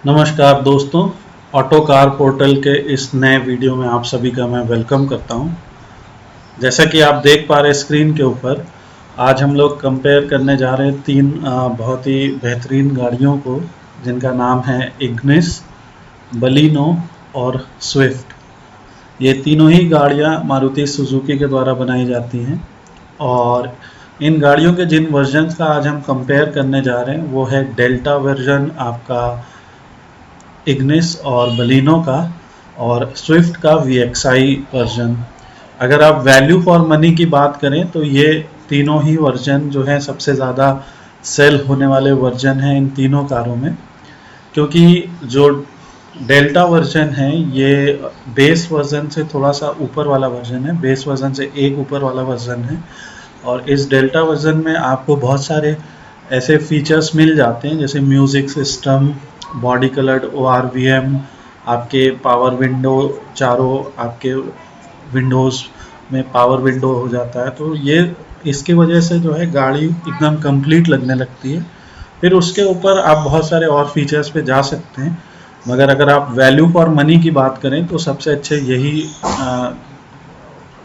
नमस्कार दोस्तों, auto car portal के इस नए वीडियो में आप सभी का मैं वेलकम करता हूं। जैसा कि आप देख पा रहे स्क्रीन के ऊपर, आज हम लोग कंपेयर करने जा रहे हैं तीन बहुत ही बेहतरीन गाड़ियों को, जिनका नाम है इग्निस, बलिनो और स्विफ्ट। ये तीनों ही गाड़ियां मारुति सुजुकी के द्वारा बनाई जाती हैं और इन गाड़ियों के जिन वर्जन्स का आज हम कंपेयर करने जा रहे हैं वो है डेल्टा वर्जन आपका इग्निस और बलिनो का, और स्विफ्ट का VXI वर्जन। अगर आप वैल्यू फॉर मनी की बात करें तो ये तीनों ही वर्जन जो है सबसे ज़्यादा सेल होने वाले वर्जन हैं इन तीनों कारों में, क्योंकि जो डेल्टा वर्जन है ये बेस वर्जन से थोड़ा सा ऊपर वाला वर्जन है, बेस वर्जन से एक ऊपर वाला वर्जन है। और इस डेल्टा वर्जन में आपको बहुत सारे ऐसे फीचर्स मिल जाते हैं जैसे music system, body coloured ORVM, आपके पावर विंडो, चारों आपके विंडोज़ में पावर विंडो हो जाता है। तो ये इसकी वजह से जो है गाड़ी एकदम कंप्लीट लगने लगती है। फिर उसके ऊपर आप बहुत सारे और फीचर्स पे जा सकते हैं, मगर अगर आप वैल्यू फॉर मनी की बात करें तो सबसे अच्छे यही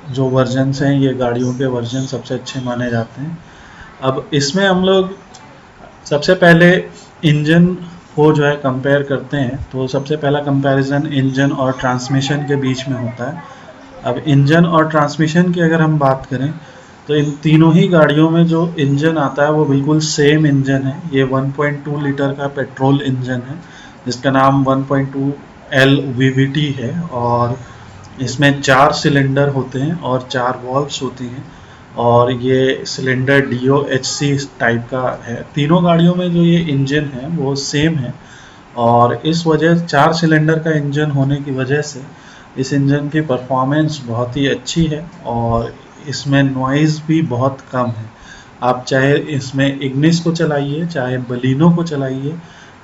जो वर्जन्स हैं, ये गाड़ियों के वर्जन सबसे अच्छे माने जाते हैं। अब इसमें हम लोग सबसे पहले इंजन को जो है कंपेयर करते हैं, तो सबसे पहला कंपैरिजन इंजन और ट्रांसमिशन के बीच में होता है। अब इंजन और ट्रांसमिशन की अगर हम बात करें तो इन तीनों ही गाड़ियों में जो इंजन आता है वो बिल्कुल सेम इंजन है। ये 1.2 लीटर का पेट्रोल इंजन है जिसका नाम 1.2 LVVT है, और इसमें 4 सिलेंडर होते हैं और 4 वॉल्व्स होती हैं, और ये सिलेंडर DOHC टाइप का है। तीनों गाड़ियों में जो ये इंजन है वो सेम है, और इस वजह 4 सिलेंडर का इंजन होने की वजह से इस इंजन की परफॉर्मेंस बहुत ही अच्छी है और इसमें नॉइज़ भी बहुत कम है। आप चाहे इसमें इग्निस को चलाइए, चाहे बलिनो को चलाइए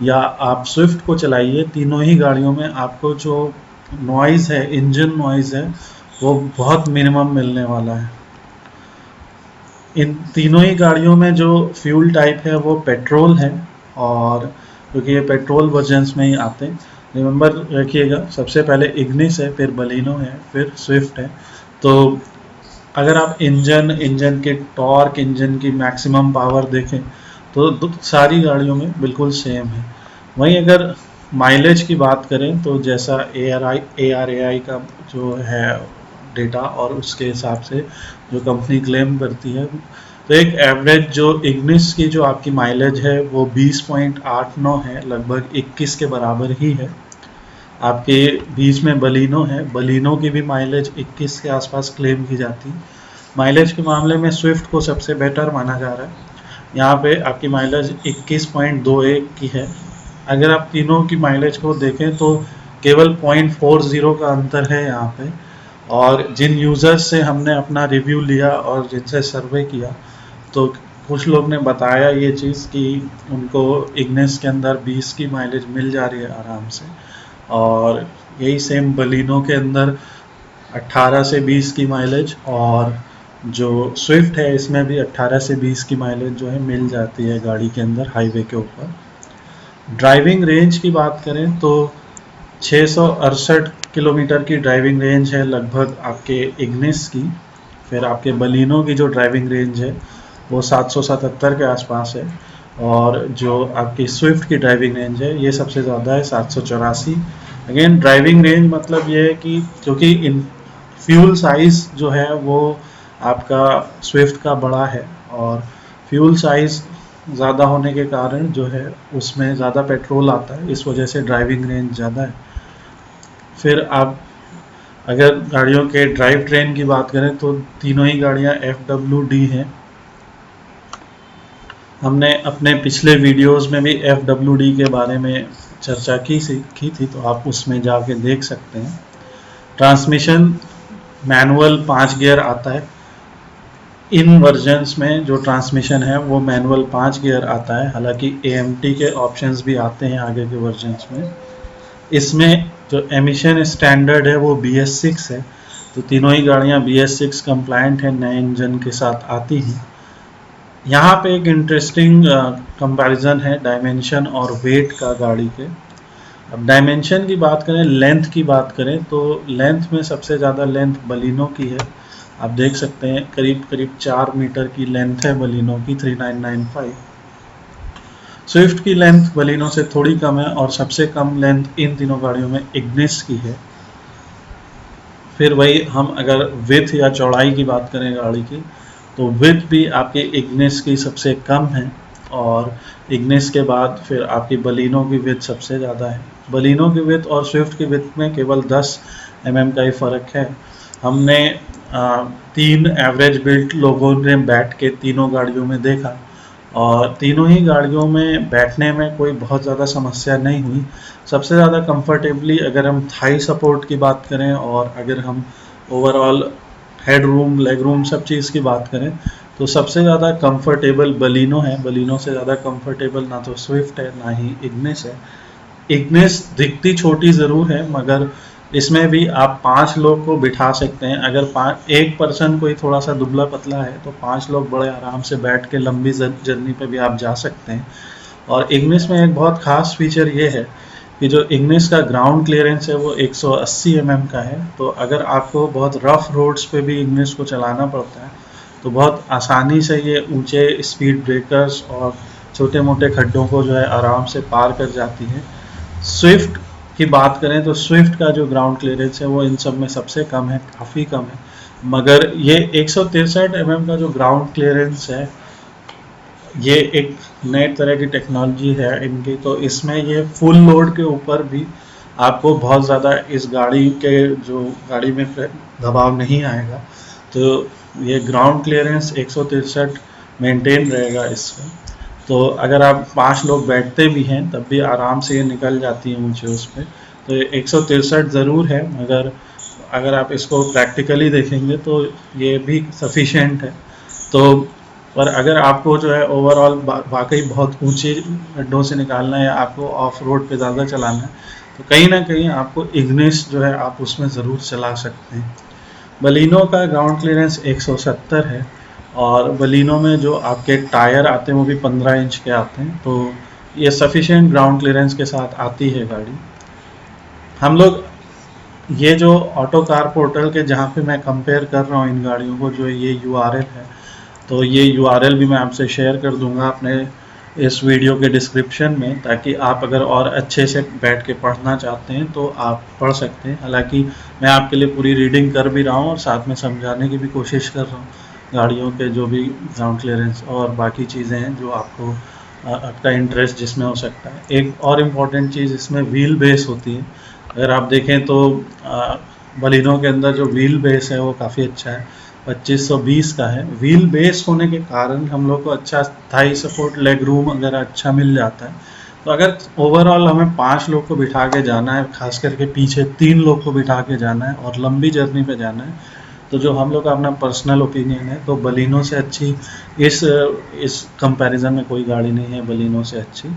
या आप स्विफ्ट को चलाइए, तीनों ही गाड़ियों में आपको जो नॉइज़ है, इंजन नॉइज़ है, वो बहुत मिनिमम मिलने वाला है। इन तीनों ही गाड़ियों में जो फ्यूल टाइप है वो पेट्रोल है, और क्योंकि ये पेट्रोल वर्जन्स में ही आते हैं। रिमेंबर रखिएगा, सबसे पहले इग्निस है, फिर बलिनो है, फिर स्विफ्ट है। तो अगर आप इंजन की टॉर्क, इंजन की मैक्सिमम पावर देखें तो सारी गाड़ियों में बिल्कुल सेम है। वहीं अगर माइलेज की बात करें तो जैसा ARAI का जो है डेटा और उसके हिसाब से जो कंपनी क्लेम करती है, तो एक एवरेज जो इग्निस की जो आपकी माइलेज है वो 20.89 है, लगभग 21 के बराबर ही है। आपके बीच में बलिनो है, बलिनो की भी माइलेज 21 के आसपास क्लेम की जाती है। माइलेज के मामले में स्विफ्ट को सबसे बेटर माना जा रहा है, यहाँ पे आपकी माइलेज 21.21 की है। अगर आप तीनों की माइलेज को देखें तो केवल 0.40 का अंतर है यहाँ पे। और जिन यूज़र्स से हमने अपना रिव्यू लिया और जिनसे सर्वे किया, तो कुछ लोग ने बताया ये चीज़ कि उनको इग्निस के अंदर 20 की माइलेज मिल जा रही है आराम से, और यही सेम बलिनो के अंदर 18 से 20 की माइलेज, और जो स्विफ्ट है इसमें भी 18 से 20 की माइलेज जो है मिल जाती है गाड़ी के अंदर हाईवे के ऊपर। ड्राइविंग रेंज की बात करें तो 668 किलोमीटर की ड्राइविंग रेंज है लगभग आपके इग्निस की। फिर आपके बलिनो की जो ड्राइविंग रेंज है वो 777 के आसपास है, और जो आपकी स्विफ्ट की ड्राइविंग रेंज है ये सबसे ज़्यादा है, 784। अगेन ड्राइविंग रेंज मतलब ये है कि क्योंकि इन फ्यूल साइज़ जो है वो आपका स्विफ्ट का बड़ा है, और फ्यूल साइज़ ज़्यादा होने के कारण जो है उसमें ज़्यादा पेट्रोल आता है, इस वजह से ड्राइविंग रेंज ज़्यादा है। फिर आप अगर गाड़ियों के ड्राइव ट्रेन की बात करें तो तीनों ही गाड़ियां FWD हैं। हमने अपने पिछले वीडियोस में भी FWD के बारे में चर्चा की थी, तो आप उसमें जाके देख सकते हैं। ट्रांसमिशन मैनुअल 5 गियर आता है। इन वर्जन्स में जो ट्रांसमिशन है वो मैनुअल 5 गियर आता है, हालांकि AMT के ऑप्शंस भी आते हैं आगे के वर्जन्स में। इसमें जो एमिशन स्टैंडर्ड है वो BS6 है, तो तीनों ही गाड़ियां BS6 कंप्लायंट है, नए इंजन के साथ आती हैं। यहाँ पे एक इंटरेस्टिंग कंपैरिजन है डायमेंशन और वेट का गाड़ी के। अब डायमेंशन की बात करें, लेंथ की बात करें, तो लेंथ में सबसे ज़्यादा लेंथ बलिनो की है। आप देख सकते हैं करीब करीब 4 मीटर की लेंथ है बलिनो की, 3995। स्विफ्ट की लेंथ बलिनो से थोड़ी कम है और सबसे कम लेंथ इन तीनों गाड़ियों में इग्निस की है। फिर वही हम अगर विड्थ या चौड़ाई की बात करें गाड़ी की, तो विड्थ भी आपकी इग्निस की सबसे कम है और इग्निस के बाद फिर आपकी बलिनो की विड्थ सबसे ज़्यादा है। बलिनो की विड्थ और स्विफ्ट की विड्थ में केवल 10 का ही फ़र्क है। हमने 3 एवरेज बिल्ट लोगों ने बैठ के तीनों गाड़ियों में देखा और तीनों ही गाड़ियों में बैठने में कोई बहुत ज़्यादा समस्या नहीं हुई। सबसे ज़्यादा कंफर्टेबली अगर हम थाई सपोर्ट की बात करें और अगर हम overall head room, leg room, सब चीज़ की बात करें, तो सबसे ज़्यादा कंफर्टेबल बलिनो है। बलिनो से ज़्यादा कंफर्टेबल ना तो स्विफ्ट है ना ही इग्निस है। इग्निस दिखती छोटी ज़रूर है, मगर इसमें भी आप 5 लोग को बिठा सकते हैं। अगर एक पर्सन कोई थोड़ा सा दुबला पतला है तो 5 लोग बड़े आराम से बैठ के लंबी जर्नी पे भी आप जा सकते हैं। और इग्निस में एक बहुत ख़ास फीचर ये है कि जो इग्निस का ग्राउंड क्लियरेंस है वो 180 का है। तो अगर आपको बहुत रफ रोड्स पे भी इग्निस को चलाना पड़ता है तो बहुत आसानी से ये ऊंचे स्पीड ब्रेकर्स और छोटे मोटे खड्डों को जो है आराम से पार कर जाती है। स्विफ्ट की बात करें तो स्विफ्ट का जो ग्राउंड क्लियरेंस है वो इन सब में सबसे कम है, काफ़ी कम है। मगर ये 163 का जो ग्राउंड क्लियरेंस है, ये एक नए तरह की टेक्नोलॉजी है इनकी। तो इसमें ये फुल लोड के ऊपर भी आपको बहुत ज़्यादा इस गाड़ी के जो गाड़ी में दबाव नहीं आएगा। तो ये ग्राउंड क्लियरेंस 163 मेंटेन रहेगा इसमें। तो अगर आप 5 लोग बैठते भी हैं तब भी आराम से ये निकल जाती है ऊंचे उस पर। तो 163 ज़रूर है, मगर अगर आप इसको प्रैक्टिकली देखेंगे तो ये भी सफिशेंट है। तो पर अगर आपको जो है ओवरऑल वाकई बहुत ऊंचे गड्ढों से निकालना है या आपको ऑफ रोड पे ज़्यादा चलाना है तो कहीं ना कहीं आपको इग्निस जो है आप उसमें ज़रूर चला सकते हैं। बलिनो का ग्राउंड क्लियरेंस 170 है और बलिनो में जो आपके टायर आते हैं वो भी 15 इंच के आते हैं। तो ये सफिशिएंट ग्राउंड क्लियरेंस के साथ आती है गाड़ी। हम लोग ये जो ऑटो कार पोर्टल के जहाँ पे मैं कंपेयर कर रहा हूँ इन गाड़ियों को, जो ये URL है, तो ये URL भी मैं आपसे शेयर कर दूंगा अपने इस वीडियो के डिस्क्रिप्शन में, ताकि आप अगर और अच्छे से बैठ के पढ़ना चाहते हैं तो आप पढ़ सकते हैं। हालांकि मैं आपके लिए पूरी रीडिंग कर भी रहा हूँ और साथ में समझाने की भी कोशिश कर रहा हूँ गाड़ियों के जो भी ग्राउंड क्लियरेंस और बाकी चीज़ें हैं जो आपको आपका इंटरेस्ट जिसमें हो सकता है। एक और इम्पॉर्टेंट चीज़ इसमें व्हील बेस होती है। अगर आप देखें तो बलिनो के अंदर जो व्हील बेस है वो काफ़ी अच्छा है, 2520 का है। व्हील बेस होने के कारण हम लोग को अच्छा थाई सपोर्ट, लेग रूम अगर अच्छा मिल जाता है। तो अगर ओवरऑल हमें 5 लोग को बिठा के जाना है, खास करके पीछे 3 लोग को बिठा के जाना है और लंबी जर्नी पे जाना है, तो जो हम लोग का अपना पर्सनल ओपिनियन है तो बलिनो से अच्छी इस कंपैरिजन में कोई गाड़ी नहीं है बलिनो से अच्छी।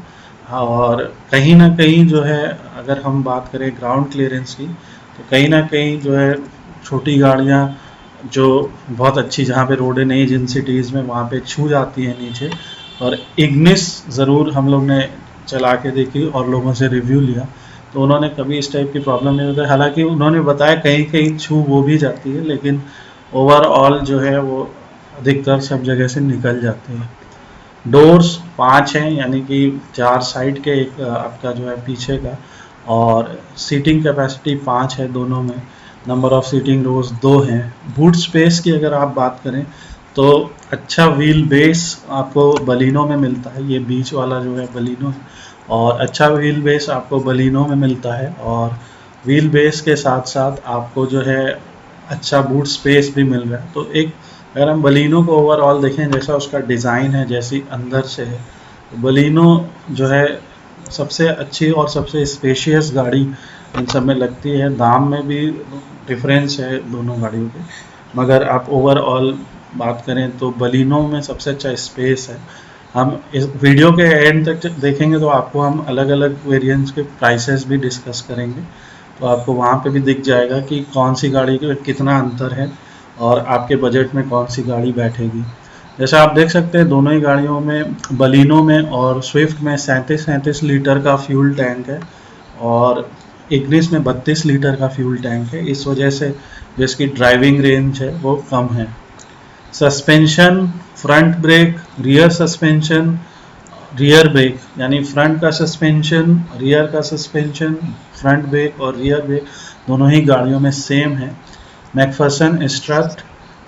और कहीं ना कहीं जो है अगर हम बात करें ग्राउंड क्लियरेंस की, तो कहीं ना कहीं जो है छोटी गाड़ियाँ जो बहुत अच्छी, जहाँ पे रोडें नहीं जिन सिटीज़ में, वहाँ पे छू जाती हैं नीचे। और इग्निस ज़रूर हम लोग ने चला के देखी और लोगों से रिव्यू लिया तो उन्होंने कभी इस टाइप की प्रॉब्लम नहीं बताई। हालांकि उन्होंने बताया कहीं कहीं छू वो भी जाती है, लेकिन ओवरऑल जो है वो अधिकतर सब जगह से निकल जाती है। डोर्स 5 हैं, यानी कि 4 साइड के, एक आपका जो है पीछे का, और सीटिंग कैपेसिटी 5 है दोनों में। नंबर ऑफ सीटिंग रोज 2 हैं। बूट स्पेस की अगर आप बात करें तो अच्छा व्हील बेस आपको बलिनो में मिलता है, ये बीच वाला जो है बलिनो है, और अच्छा व्हील बेस आपको बलिनो में मिलता है। और व्हील बेस के साथ साथ आपको जो है अच्छा बूट स्पेस भी मिल रहा है। तो एक अगर हम बलिनो को ओवरऑल देखें, जैसा उसका डिज़ाइन है, जैसी अंदर से है, तो बलिनो जो है सबसे अच्छी और सबसे स्पेशियस गाड़ी इन सब में लगती है। दाम में भी डिफरेंस है दोनों गाड़ियों के, मगर आप ओवरऑल बात करें तो बलिनो में सबसे अच्छा स्पेस है। हम इस वीडियो के एंड तक देखेंगे तो आपको हम अलग अलग वेरिएंट्स के प्राइसेस भी डिस्कस करेंगे, तो आपको वहाँ पे भी दिख जाएगा कि कौन सी गाड़ी के कितना अंतर है और आपके बजट में कौन सी गाड़ी बैठेगी। जैसा आप देख सकते हैं दोनों ही गाड़ियों में, बलिनो में और स्विफ्ट में 37 लीटर का फ्यूल टैंक है और इग्निस में 32 लीटर का फ्यूल टैंक है, इस वजह से जो इसकी ड्राइविंग रेंज है वो कम है। Suspension, front brake, rear suspension, rear brake, यानी फ्रंट का सस्पेंशन, रियर का सस्पेंशन, फ्रंट ब्रेक और रियर ब्रेक दोनों ही गाड़ियों में सेम है। मैकफर्सन स्ट्रट,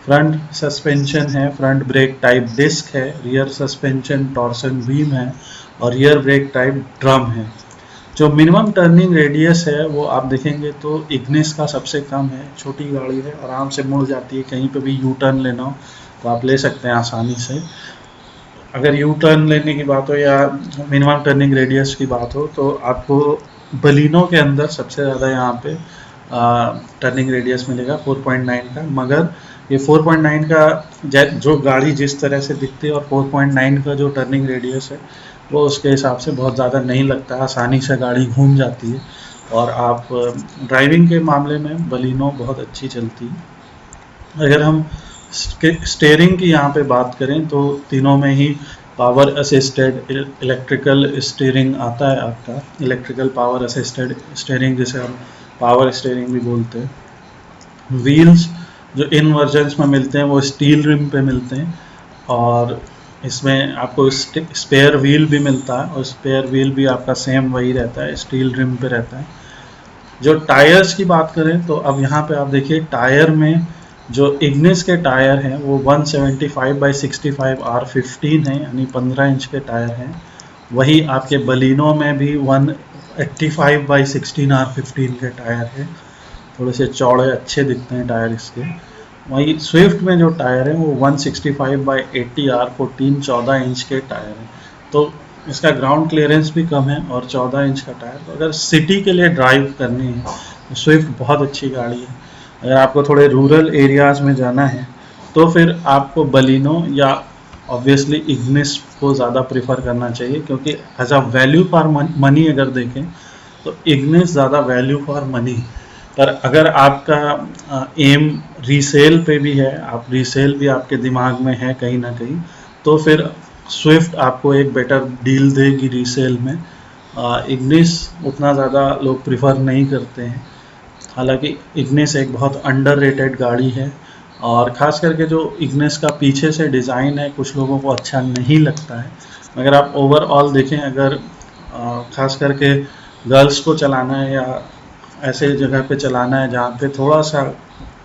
फ्रंट सस्पेंशन है, फ्रंट ब्रेक टाइप डिस्क है, रियर सस्पेंशन टॉर्सन बीम है और रियर ब्रेक टाइप ड्रम है। जो मिनिमम टर्निंग रेडियस है वो आप देखेंगे तो इग्निस का सबसे कम है, छोटी गाड़ी है, आराम से मुड़ जाती है, कहीं पे भी यू टर्न लेना हो तो आप ले सकते हैं आसानी से। अगर यू टर्न लेने की बात हो या मिनिमम टर्निंग रेडियस की बात हो तो आपको बलिनो के अंदर सबसे ज़्यादा यहाँ पे टर्निंग रेडियस मिलेगा 4.9 का, मगर ये 4.9 का जो गाड़ी जिस तरह से दिखती है और 4.9 का जो टर्निंग रेडियस है वो उसके हिसाब से बहुत ज़्यादा नहीं लगता, आसानी से गाड़ी घूम जाती है और आप ड्राइविंग के मामले में बलिनो बहुत अच्छी चलती है। अगर हम स्टेयरिंग की यहाँ पे बात करें तो तीनों में ही पावर असिस्टेड इलेक्ट्रिकल स्टीयरिंग आता है आपका, इलेक्ट्रिकल पावर असिस्टेड स्टीयरिंग जिसे हम पावर स्टीयरिंग भी बोलते हैं। व्हील्स जो इन वर्जन्स में मिलते हैं वो स्टील रिम पे मिलते हैं और इसमें आपको स्पेयर व्हील भी मिलता है और स्पेयर व्हील भी आपका सेम वही रहता है, स्टील रिम पे रहता है। जो टायर्स की बात करें तो अब यहाँ पे आप देखिए टायर में जो इग्निस के टायर हैं वो 175/65 R15 है, यानी 15 इंच के टायर हैं। वही आपके बलिनो में भी 185/16 R15 के टायर हैं, थोड़े से चौड़े अच्छे दिखते हैं टायर इसके। वही स्विफ्ट में जो टायर है वो 165/80 R14 14 इंच के टायर हैं, तो इसका ग्राउंड क्लियरेंस भी कम है और 14 इंच का टायर। तो अगर सिटी के लिए ड्राइव करनी है तो स्विफ्ट बहुत अच्छी गाड़ी है। अगर आपको थोड़े रूरल एरियाज़ में जाना है तो फिर आपको बलिनो या ऑब्वियसली इग्निस को ज़्यादा प्रेफर करना चाहिए, क्योंकि as a value for money अगर देखें तो इग्निस ज़्यादा वैल्यू फॉर मनी। पर अगर आपका एम रीसेल पे भी है, आप रीसेल भी आपके दिमाग में है कहीं ना कहीं, तो फिर स्विफ्ट आपको एक बेटर डील देगी रीसेल में। इग्निस उतना ज़्यादा लोग प्रिफर नहीं करते हैं, हालांकि इग्निस एक बहुत अंडररेटेड गाड़ी है और ख़ास करके जो इग्निस का पीछे से डिज़ाइन है कुछ लोगों को अच्छा नहीं लगता है, मगर आप ओवरऑल देखें अगर ख़ास करके गर्ल्स को चलाना है या ऐसे जगह पे चलाना है जहाँ पे थोड़ा सा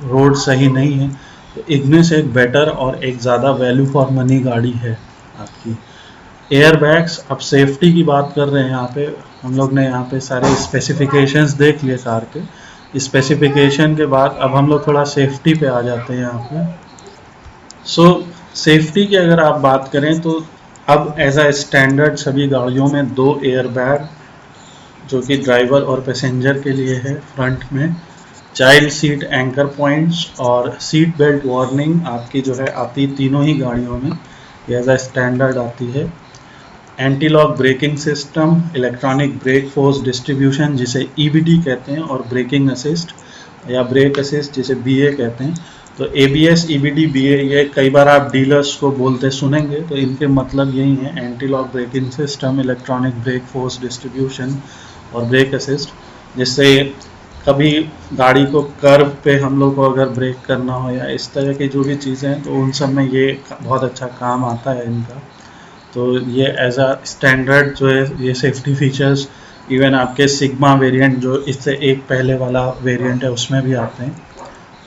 रोड सही नहीं है तो इग्निस एक बेटर और एक ज़्यादा वैल्यू फॉर मनी गाड़ी है आपकी। एयर बैग्स, अब सेफ्टी की बात कर रहे हैं यहाँ पे, हम लोग ने यहाँ पे सारे स्पेसिफिकेशंस देख लिए कार के। स्पेसिफिकेशन के बाद अब हम लोग थोड़ा सेफ्टी पे आ जाते हैं यहाँ पे। सेफ्टी की अगर आप बात करें तो अब एज अ स्टैंडर्ड सभी गाड़ियों में 2 एयर बैग जो कि ड्राइवर और पैसेंजर के लिए है फ्रंट में, चाइल्ड सीट एंकर पॉइंट्स और सीट बेल्ट वार्निंग आपकी जो है आती तीनों ही गाड़ियों में एज अ स्टैंडर्ड आती है। Anti lock braking system, electronic brake force distribution जिसे EBD कहते हैं और ब्रेकिंग असिस्ट या ब्रेक असिस्ट जिसे BA कहते हैं। तो ABS, EBD, BA ये कई बार आप डीलर्स को बोलते सुनेंगे, तो इनके मतलब यही है, anti lock braking system, electronic brake force distribution और ब्रेक असिस्ट, जिससे कभी गाड़ी को कर्व पे हम लोग को अगर ब्रेक करना हो या इस तरह की जो भी चीज़ें हैं तो उन सब में ये बहुत अच्छा काम आता है इनका। तो ये एज अ स्टैंडर्ड जो है ये सेफ्टी फीचर्स इवन आपके सिग्मा वेरिएंट जो इससे एक पहले वाला वेरिएंट है उसमें भी आते हैं।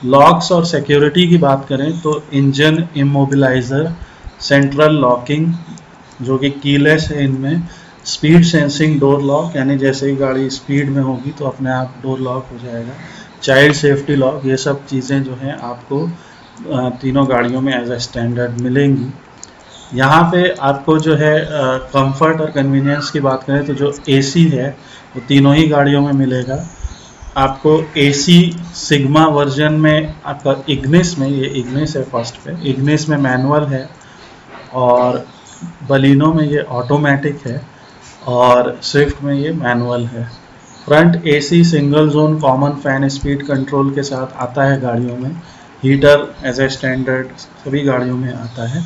लॉक्स और सिक्योरिटी की बात करें तो इंजन इमोबिलाइजर, सेंट्रल लॉकिंग जो कि कीलेस है इनमें, स्पीड सेंसिंग डोर लॉक यानी जैसे ही गाड़ी स्पीड में होगी तो अपने आप डोर लॉक हो जाएगा, चाइल्ड सेफ्टी लॉक, ये सब चीज़ें जो हैं आपको तीनों गाड़ियों में एज अ स्टैंडर्ड मिलेंगी। यहाँ पे आपको जो है कंफर्ट और कन्वीनियंस की बात करें तो जो AC है वो तीनों ही गाड़ियों में मिलेगा आपको। AC सिग्मा वर्जन में आपका इग्निस में, ये इग्निस है फर्स्ट पे, इग्निस में मैनुअल है और बलिनो में ये ऑटोमेटिक है और स्विफ्ट में ये मैनुअल है। Front AC single zone common fan speed control के साथ आता है गाड़ियों में, हीटर एज ए स्टैंडर्ड सभी गाड़ियों में आता है।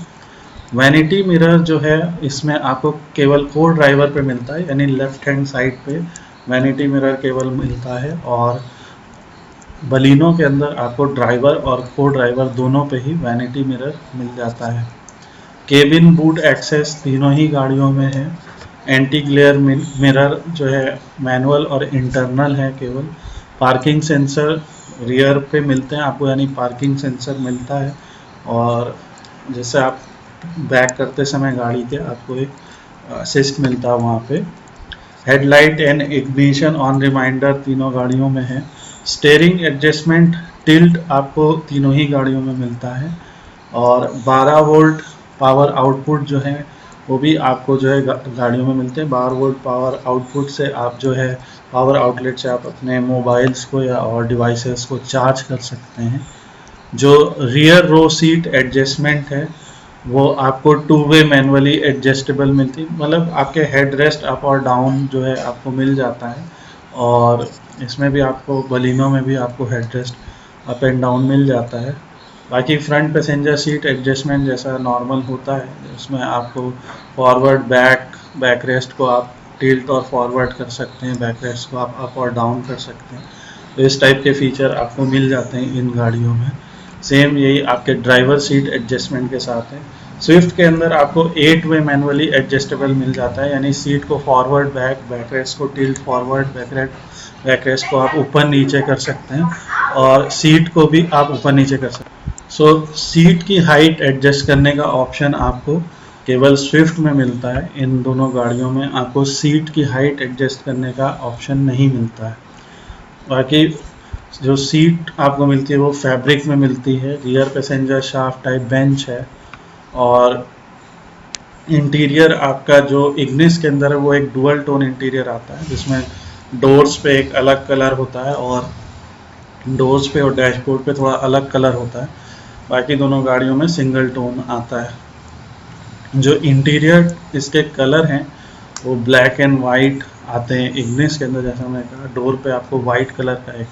वैनिटी मिरर जो है इसमें आपको केवल को ड्राइवर पे मिलता है, यानी लेफ्ट हैंड साइड पे वैनिटी मिरर केवल मिलता है, और बलिनो के अंदर आपको ड्राइवर और को ड्राइवर दोनों पे ही वैनिटी मिरर मिल जाता है। केबिन बूट एक्सेस तीनों ही गाड़ियों में है। एंटी ग्लेयर मिरर जो है मैनुअल और इंटरनल है केवल। पार्किंग सेंसर रियर पे मिलते हैं आपको, यानी पार्किंग सेंसर मिलता है, और जैसे आप बैक करते समय गाड़ी के आपको एक असिस्ट मिलता है वहाँ पे। Headlight and ignition on reminder तीनों गाड़ियों में है। स्टेयरिंग एडजस्टमेंट टिल्ट आपको तीनों ही गाड़ियों में मिलता है, और 12 वोल्ट पावर आउटपुट जो है वो भी आपको जो है गाड़ियों में मिलते हैं। 12 वोल्ट पावर आउटपुट से आप जो है पावर आउटलेट से आप अपने मोबाइल्स को या और डिवाइसेस को चार्ज कर सकते हैं। जो रियर रो सीट एडजस्टमेंट है वो आपको 2 वे मैनुअली एडजस्टेबल मिलती है, मतलब आपके हेड रेस्ट अप और डाउन जो है आपको मिल जाता है, और इसमें भी आपको बलिनो में भी आपको head rest up and down मिल जाता है। बाकी फ्रंट पैसेंजर सीट एडजस्टमेंट जैसा नॉर्मल होता है, उसमें आपको फॉरवर्ड बैक रेस्ट को आप टिल्ट और फॉरवर्ड कर सकते हैं, बैक रेस्ट को आप अप और डाउन कर सकते हैं। तो इस टाइप के फीचर आपको मिल जाते हैं इन गाड़ियों में। सेम यही आपके ड्राइवर सीट एडजस्टमेंट के साथ है। स्विफ्ट के अंदर आपको 8 वे मैनुअली एडजस्टेबल मिल जाता है, यानी सीट को फॉरवर्ड बैक रेस्ट को टिल्ट फॉरवर्ड बैक रेस्ट को आप ऊपर नीचे कर सकते हैं, और सीट को भी आप ऊपर नीचे कर सकते हैं। सो सीट की हाइट एडजस्ट करने का ऑप्शन आपको केवल स्विफ्ट में मिलता है। इन दोनों गाड़ियों में आपको सीट की हाइट एडजस्ट करने का ऑप्शन नहीं मिलता है। बाकी जो सीट आपको मिलती है वो फैब्रिक में मिलती है। Rear passenger shaft type bench है, और इंटीरियर आपका जो इग्निस के अंदर है वो एक डुअल टोन इंटीरियर आता है, जिसमें डोर्स पे एक अलग कलर होता है और डोर्स पे और डैशबोर्ड पे थोड़ा अलग कलर होता है। बाकी दोनों गाड़ियों में सिंगल टोन आता है। जो इंटीरियर इसके कलर हैं वो ब्लैक एंड वाइट आते हैं इग्निस के अंदर, जैसा मैंने कहा। डोर पे आपको वाइट कलर का एक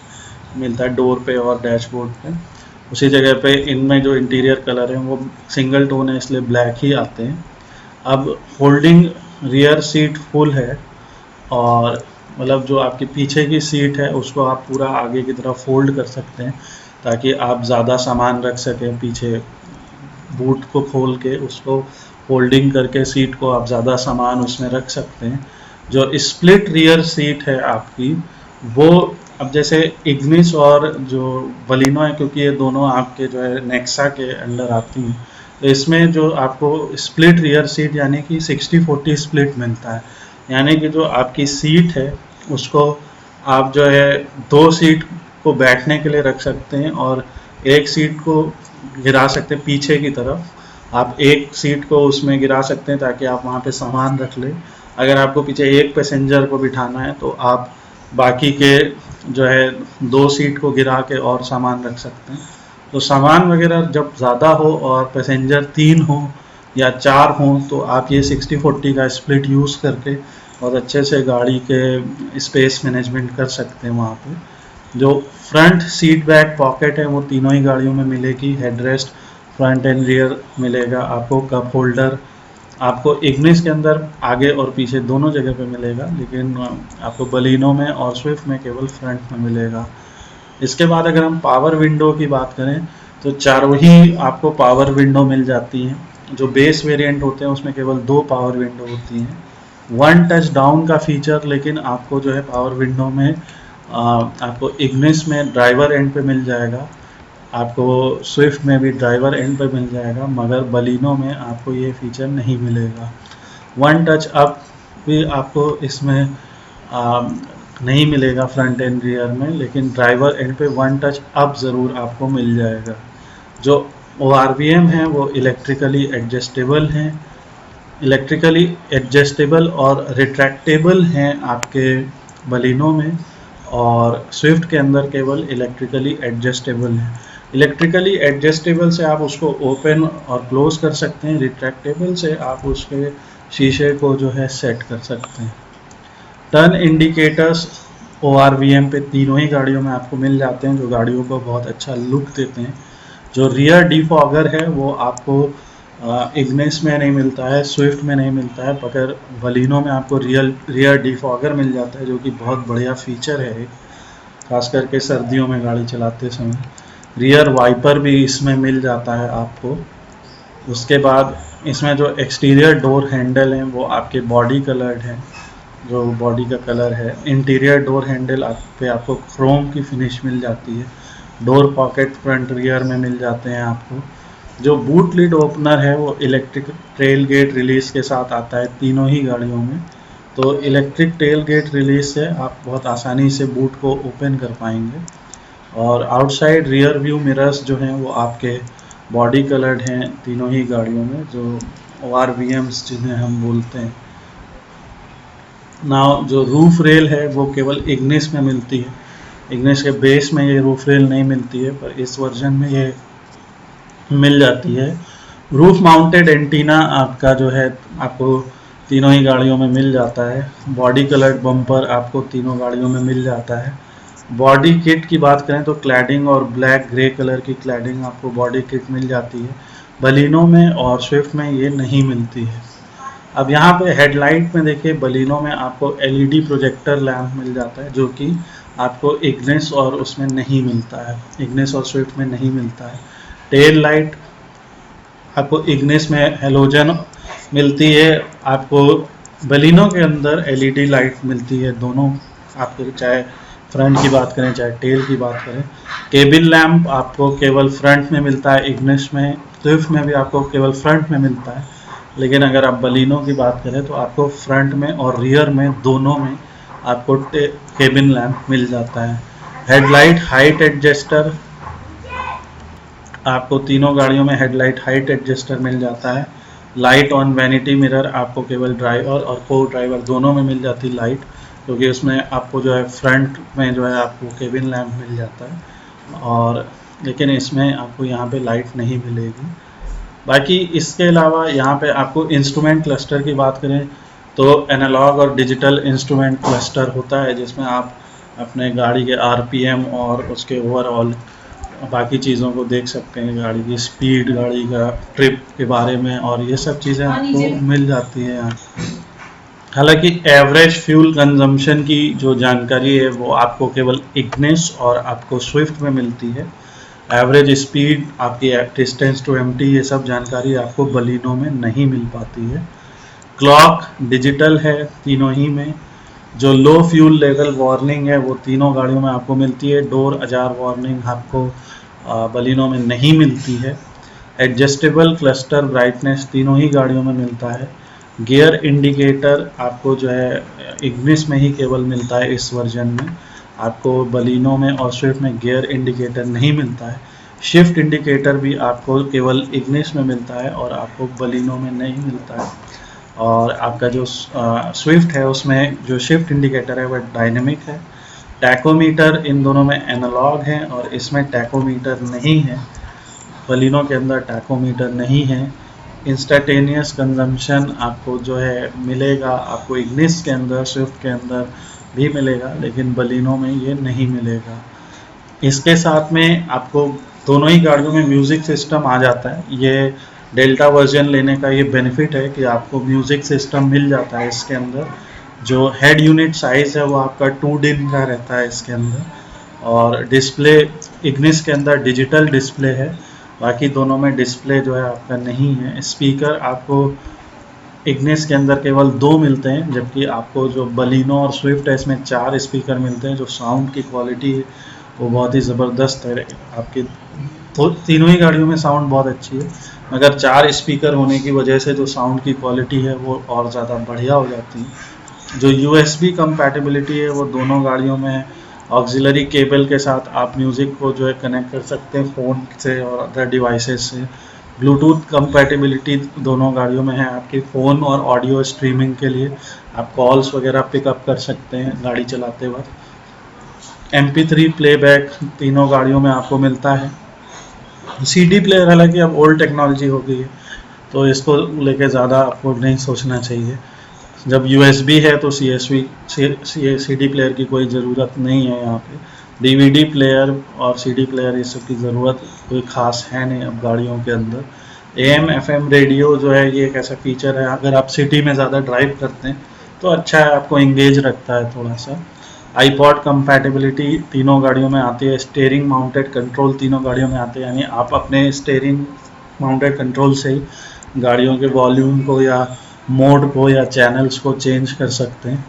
मिलता है डोर पे और डैशबोर्ड पे। उसी जगह पे इनमें जो इंटीरियर कलर है वो सिंगल टोन है, इसलिए ब्लैक ही आते हैं। अब होल्डिंग रियर सीट फुल है, और मतलब जो आपकी पीछे की सीट है उसको आप पूरा आगे की तरफ फोल्ड कर सकते हैं, ताकि आप ज़्यादा सामान रख सकें। पीछे बूट को खोल के उसको फोल्डिंग करके सीट को आप ज़्यादा सामान उसमें रख सकते हैं। जो स्प्लिट रियर सीट है आपकी वो, अब जैसे इग्निस और जो बलिनो है, क्योंकि ये दोनों आपके जो है नेक्सा के अंडर आती हैं, तो इसमें जो आपको स्प्लिट रियर सीट यानी कि 60-40 स्प्लिट मिलता है। यानी कि जो आपकी सीट है उसको आप जो है 2 सीट को बैठने के लिए रख सकते हैं, और एक सीट को गिरा सकते हैं पीछे की तरफ। आप एक सीट को उसमें गिरा सकते हैं ताकि आप वहाँ पे सामान रख लें। अगर आपको पीछे एक पैसेंजर को बिठाना है तो आप बाकी के जो है 2 सीट को गिरा के और सामान रख सकते हैं। तो सामान वगैरह जब ज़्यादा हो और पैसेंजर 3 हो या 4 हो तो आप ये 60-40 का स्प्लिट यूज़ करके बहुत अच्छे से गाड़ी के स्पेस मैनेजमेंट कर सकते हैं वहाँ पे। जो फ्रंट सीट बैक पॉकेट है वो तीनों ही गाड़ियों में मिलेगी। हेडरेस्ट फ्रंट एंड रियर मिलेगा आपको। कप होल्डर आपको इग्निस के अंदर आगे और पीछे दोनों जगह पे मिलेगा, लेकिन आपको बलिनो में और स्विफ्ट में केवल फ्रंट में मिलेगा। इसके बाद अगर हम पावर विंडो की बात करें तो चारों ही आपको पावर विंडो मिल जाती हैं। जो बेस वेरिएंट होते हैं उसमें केवल 2 पावर विंडो होती हैं। 1 टच डाउन का फीचर लेकिन आपको जो है पावर विंडो में आपको इग्निस में ड्राइवर एंड पे मिल जाएगा, आपको स्विफ्ट में भी ड्राइवर एंड पे मिल जाएगा, मगर बलिनो में आपको ये फीचर नहीं मिलेगा। 1 टच अप भी आपको इसमें नहीं मिलेगा फ्रंट एंड रियर में, लेकिन ड्राइवर एंड पे 1 टच अप ज़रूर आपको मिल जाएगा। जो ORVM है वो इलेक्ट्रिकली एडजस्टेबल हैं, इलेक्ट्रिकली एडजस्टेबल और रिट्रैक्टेबल हैं आपके बलिनो में, और स्विफ्ट के अंदर केवल इलेक्ट्रिकली एडजस्टेबल है। इलेक्ट्रिकली एडजस्टेबल से आप उसको ओपन और क्लोज कर सकते हैं, रिट्रैक्टेबल से आप उसके शीशे को जो है सेट कर सकते हैं। टर्न इंडिकेटर्स ORVM पे तीनों ही गाड़ियों में आपको मिल जाते हैं, जो गाड़ियों को बहुत अच्छा लुक देते हैं। जो रियर डिफॉगर है वो आपको इग्निस में नहीं मिलता है, स्विफ्ट में नहीं मिलता है, मगर बलिनो में आपको रियर डिफॉगर मिल जाता है, जो कि बहुत बढ़िया फीचर है एक, खास करके सर्दियों में गाड़ी चलाते समय। रियर वाइपर भी इसमें मिल जाता है आपको। उसके बाद इसमें जो एक्सटीरियर डोर हैंडल हैं वो आपके बॉडी कलर्ड हैं, जो बॉडी का कलर है। इंटीरियर डोर हैंडल पे आपको क्रोम की फिनिश मिल जाती है। डोर पॉकेट फ्रंट रियर में मिल जाते हैं आपको। जो बूट लिड ओपनर है वो इलेक्ट्रिक टेल गेट रिलीज के साथ आता है तीनों ही गाड़ियों में। तो इलेक्ट्रिक टेल गेट रिलीज से आप बहुत आसानी से बूट को ओपन कर पाएंगे। और आउटसाइड रियर व्यू मिरर्स जो हैं वो आपके बॉडी कलर्ड हैं तीनों ही गाड़ियों में, जो ORVMs जिन्हें हम बोलते हैं। नाउ जो रूफ रेल है वो केवल इग्निस में मिलती है। इग्निस के बेस में ये रूफ रेल नहीं मिलती है, पर इस वर्जन में ये मिल जाती है। रूफ माउंटेड एंटीना आपका जो है आपको तीनों ही गाड़ियों में मिल जाता है। बॉडी कलर्ड बम्पर आपको तीनों गाड़ियों में मिल जाता है। बॉडी किट की बात करें तो क्लैडिंग और ब्लैक ग्रे कलर की क्लैडिंग आपको बॉडी किट मिल जाती है। बलिनो में और स्विफ्ट में ये नहीं मिलती है। अब यहाँ पे हेडलाइट में देखिए, बलिनो में आपको LED प्रोजेक्टर लैंप मिल जाता है, जो कि आपको इग्निस और उसमें नहीं मिलता है, इग्निस और स्विफ्ट में नहीं मिलता है। टेल लाइट आपको इग्निस में हेलोजन मिलती है, आपको बलिनो के अंदर LED लाइट मिलती है दोनों, आपको चाहे फ्रंट की बात करें चाहे टेल की बात करें। केबिन लैंप आपको केवल फ्रंट में मिलता है इग्निस में, स्विफ्ट में भी आपको केवल फ्रंट में मिलता है। लेकिन अगर आप बलिनो की बात करें तो आपको फ्रंट में और रियर में दोनों में आपको केबिन लैंप मिल जाता है। हेडलाइट हाइट एडजस्टर आपको तीनों गाड़ियों में हेडलाइट हाइट एडजस्टर मिल जाता है। लाइट ऑन वैनिटी मिरर आपको केवल ड्राइवर और को ड्राइवर दोनों में मिल जाती लाइट, क्योंकि उसमें आपको जो है फ्रंट में जो है आपको केबिन लैंप मिल जाता है, और लेकिन इसमें आपको यहाँ पे लाइट नहीं मिलेगी। बाकी इसके अलावा यहाँ पे आपको इंस्ट्रूमेंट क्लस्टर की बात करें तो एनालॉग और डिजिटल इंस्ट्रूमेंट क्लस्टर होता है, जिसमें आप अपने गाड़ी के RPM और उसके ओवरऑल बाकी चीज़ों को देख सकते हैं, गाड़ी की स्पीड, गाड़ी का ट्रिप के बारे में, और ये सब चीज़ें आपको मिल जाती है यहाँ। हालांकि एवरेज फ्यूल कंजम्पशन की जो जानकारी है वो आपको केवल इग्निस और आपको स्विफ्ट में मिलती है। एवरेज स्पीड, आपकी डिस्टेंस टू एम्प्टी, ये सब जानकारी आपको बलिनो में नहीं मिल पाती है। क्लॉक डिजिटल है तीनों ही में। जो लो फ्यूल लेवल वार्निंग है वो तीनों गाड़ियों में आपको मिलती है। डोर अजार वार्निंग आपको बलिनो में नहीं मिलती है। एडजस्टेबल क्लस्टर ब्राइटनेस तीनों ही गाड़ियों में मिलता है। गियर इंडिकेटर आपको जो है इग्निस में ही केवल मिलता है इस वर्जन में, आपको बलिनो में और स्विफ्ट में गियर इंडिकेटर नहीं मिलता है। शिफ्ट इंडिकेटर भी आपको केवल इग्निस में मिलता है और आपको बलिनो में नहीं मिलता है। और आपका जो स्विफ्ट है उसमें जो शिफ्ट इंडिकेटर है वह डायनेमिक है। टैकोमीटर इन दोनों में एनालॉग है और इसमें टैकोमीटर नहीं है, बलिनो के अंदर टैकोमीटर नहीं है। इंस्टेंटेनियस कंजम्पशन आपको जो है मिलेगा, आपको इग्निस के अंदर, स्विफ्ट के अंदर भी मिलेगा, लेकिन बलिनो में ये नहीं मिलेगा। इसके साथ में आपको दोनों ही गाड़ियों में म्यूज़िक सिस्टम आ जाता है। ये डेल्टा वर्जन लेने का ये बेनिफिट है कि आपको म्यूज़िक सिस्टम मिल जाता है इसके अंदर। जो हेड यूनिट साइज़ है वो आपका 2 दिन का रहता है इसके अंदर, और डिस्प्ले इग्निस के अंदर डिजिटल डिस्प्ले है, बाकी दोनों में डिस्प्ले जो है आपका नहीं है। स्पीकर आपको इग्निस के अंदर केवल 2 मिलते हैं, जबकि आपको जो बलिनो और स्विफ्ट है इसमें 4 स्पीकर मिलते हैं। जो साउंड की क्वालिटी है वो बहुत ही ज़बरदस्त है आपके, तो तीनों ही गाड़ियों में साउंड बहुत अच्छी है, मगर 4 स्पीकर होने की वजह से जो साउंड की क्वालिटी है वो और ज़्यादा बढ़िया हो जाती है। जो USB कंपैटिबिलिटी है वो दोनों गाड़ियों में है। ऑक्सिलरी केबल के साथ आप म्यूज़िक को जो है कनेक्ट कर सकते हैं फ़ोन से और अदर डिवाइसेस से। ब्लूटूथ कंपैटिबिलिटी दोनों गाड़ियों में है, आपके फ़ोन और ऑडियो स्ट्रीमिंग के लिए आप कॉल्स वगैरह पिकअप कर सकते हैं गाड़ी चलाते वक्त। MP3 प्लेबैक तीनों गाड़ियों में आपको मिलता है। CD प्लेयर हालांकि अब ओल्ड टेक्नोलॉजी हो गई है, तो इसको लेके ज़्यादा आपको नहीं सोचना चाहिए। जब USB है तो CD प्लेयर की कोई ज़रूरत नहीं है यहाँ पे। DVD प्लेयर और CD प्लेयर ये सब की ज़रूरत कोई ख़ास है नहीं अब गाड़ियों के अंदर। AM FM रेडियो जो है ये एक ऐसा फीचर है, अगर आप सिटी में ज़्यादा ड्राइव करते हैं तो अच्छा है, आपको इंगेज रखता है थोड़ा सा। iPod कंपैटिबिलिटी तीनों गाड़ियों में आती है। स्टेयरिंग माउंटेड कंट्रोल तीनों गाड़ियों में आते हैं, यानी आप अपने स्टेयरिंग माउंटेड कंट्रोल से ही गाड़ियों के वॉल्यूम को या मोड को या चैनल्स को चेंज कर सकते हैं।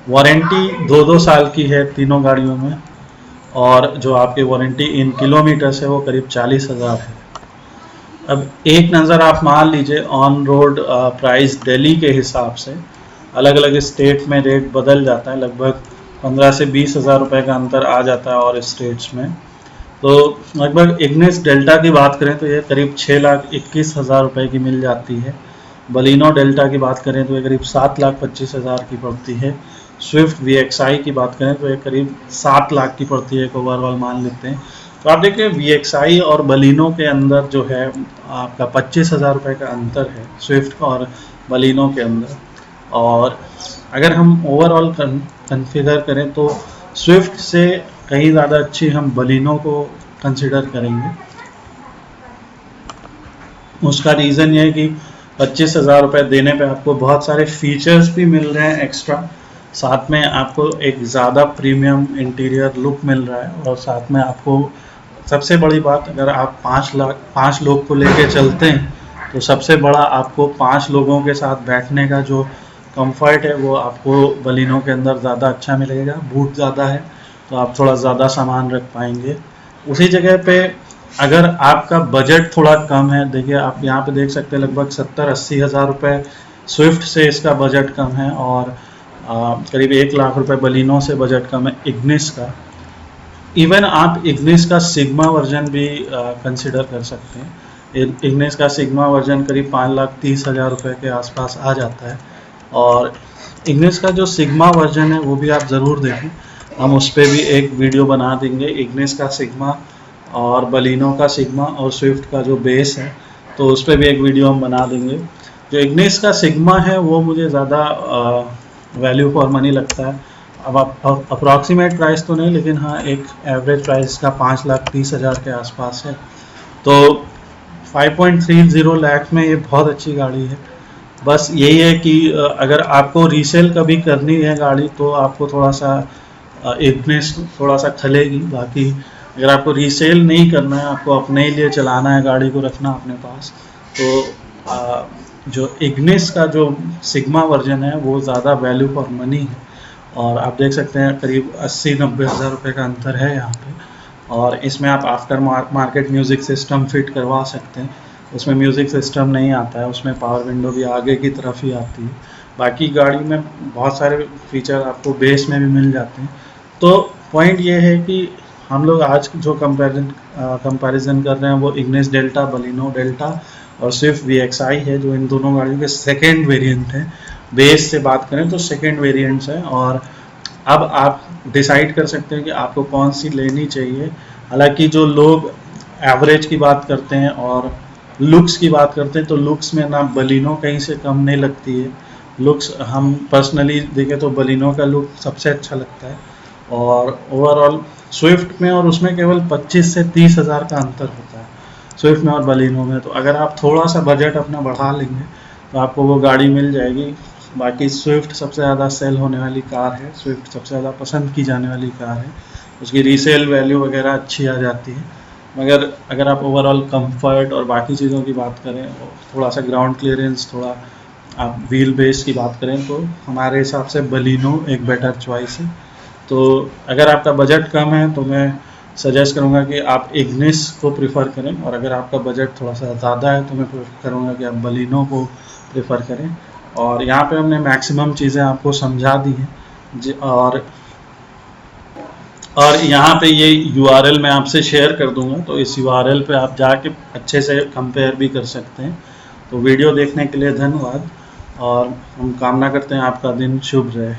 वारंटी 2-2 साल की है तीनों गाड़ियों में, और जो आपकी वारंटी इन किलोमीटर्स है वो करीब 40,000 है। अब एक नज़र आप मान लीजिए ऑन रोड प्राइस दिल्ली के हिसाब से, अलग अलग स्टेट में रेट बदल जाता है, लगभग 15 से 20,000 रुपये का अंतर आ जाता है और स्टेट्स में। तो लगभग इग्निस डेल्टा की बात करें तो ये करीब 6,21,000 रुपये की मिल जाती है। बलिनो डेल्टा की बात करें तो ये करीब 7,25,000 की पड़ती है। स्विफ्ट VXI की बात करें तो ये करीब 7 लाख की पड़ती है, एक ओवरऑल मान लेते हैं। तो आप देखिए VXI और बलिनो के अंदर जो है आपका 25,000 रुपये का अंतर है, स्विफ्ट और बलिनो के अंदर। और अगर हम ओवरऑल कन्फिगर करें तो स्विफ्ट से कहीं ज़्यादा अच्छी हम बलिनो को कंसिडर करेंगे। उसका रीज़न ये है कि 25,000 रुपये देने पे आपको बहुत सारे फीचर्स भी मिल रहे हैं एक्स्ट्रा, साथ में आपको एक ज़्यादा प्रीमियम इंटीरियर लुक मिल रहा है, और साथ में आपको सबसे बड़ी बात, अगर आप 5 लोग को लेके चलते हैं तो सबसे बड़ा आपको 5 लोगों के साथ बैठने का जो कंफर्ट है वो आपको बलिनो के अंदर ज़्यादा अच्छा मिलेगा। बूट ज़्यादा है तो आप थोड़ा ज़्यादा सामान रख पाएंगे। उसी जगह पे अगर आपका बजट थोड़ा कम है, देखिए आप यहाँ पे देख सकते हैं लगभग 70-80 हज़ार रुपये स्विफ्ट से इसका बजट कम है, और करीब 1 लाख रुपए बलिनो से बजट कम है इग्निस का। इवन आप इग्निस का सिग्मा वर्जन भी कंसिडर कर सकते हैं। इग्निस का सिग्मा वर्जन करीब 5,30,000 रुपये के आसपास आ जाता है, और इग्निस का जो सिग्मा वर्जन है वो भी आप ज़रूर देखें, हम उस पर भी एक वीडियो बना देंगे। इग्निस का सिग्मा और बलिनो का सिग्मा और स्विफ्ट का जो बेस है, तो उस पर भी एक वीडियो हम बना देंगे। जो इग्निस का सिग्मा है वो मुझे ज़्यादा वैल्यू फॉर मनी लगता है। अब आप अप्रॉक्सीमेट प्राइस तो नहीं, लेकिन हाँ एक एवरेज प्राइस का 5,30,000 के आसपास है। तो 5.30 लाख में ये बहुत अच्छी गाड़ी है। बस यही है कि अगर आपको रीसेल कभी करनी है गाड़ी तो आपको थोड़ा सा इग्निस थोड़ा सा खलेगी। बाकी अगर आपको रीसेल नहीं करना है, आपको अपने ही लिए चलाना है, गाड़ी को रखना अपने पास, तो जो इग्निस का जो सिग्मा वर्जन है वो ज़्यादा वैल्यू फॉर मनी है। और आप देख सकते हैं करीब 80-90 हज़ार रुपये का अंतर है यहाँ पे। और इसमें आप after market music system fit करवा सकते हैं। उसमें म्यूज़िक सिस्टम नहीं आता है, उसमें पावर विंडो भी आगे की तरफ ही आती है। बाकी गाड़ी में बहुत सारे फीचर आपको बेस में भी मिल जाते हैं। तो पॉइंट ये है कि हम लोग आज जो कंपैरिजन कर रहे हैं वो इग्निस डेल्टा, बलिनो डेल्टा और स्विफ्ट VXI है, जो इन दोनों गाड़ियों के सेकेंड वेरिएंट हैं। बेस से बात करें तो सेकेंड वेरिएंट्स हैं, और अब आप डिसाइड कर सकते हैं कि आपको कौन सी लेनी चाहिए। हालांकि जो लोग एवरेज की बात करते हैं और लुक्स की बात करते हैं, तो लुक्स में ना बलिनो कहीं से कम नहीं लगती है। लुक्स हम पर्सनली देखें तो बलिनो का लुक सबसे अच्छा लगता है, और ओवरऑल स्विफ्ट में और उसमें केवल 25 से 30 हज़ार का अंतर होता है, स्विफ्ट में और बलिनो में। तो अगर आप थोड़ा सा बजट अपना बढ़ा लेंगे तो आपको वो गाड़ी मिल जाएगी। बाकी स्विफ्ट सबसे ज़्यादा सेल होने वाली कार है, स्विफ्ट सबसे ज़्यादा पसंद की जाने वाली कार है, उसकी रीसेल वैल्यू वगैरह अच्छी आ जाती है। मगर अगर आप ओवरऑल कंफर्ट और बाकी चीज़ों की बात करें, थोड़ा सा ग्राउंड क्लियरेंस, थोड़ा आप व्हील बेस की बात करें, तो हमारे हिसाब से बलिनो एक बेटर चॉइस है। तो अगर आपका बजट कम है तो मैं सजेस्ट करूँगा कि आप इग्निस को प्रिफ़र करें, और अगर आपका बजट थोड़ा सा ज़्यादा है तो मैं प्रेफर करूँगा कि आप बलिनो को प्रेफर करें। और यहाँ पे हमने मैक्सिमम चीज़ें आपको समझा दी हैं और यहाँ पे ये URL मैं आपसे शेयर कर दूंगा, तो इस URL पे आप जाके अच्छे से कंपेयर भी कर सकते हैं। तो वीडियो देखने के लिए धन्यवाद, और हम कामना करते हैं आपका दिन शुभ रहे।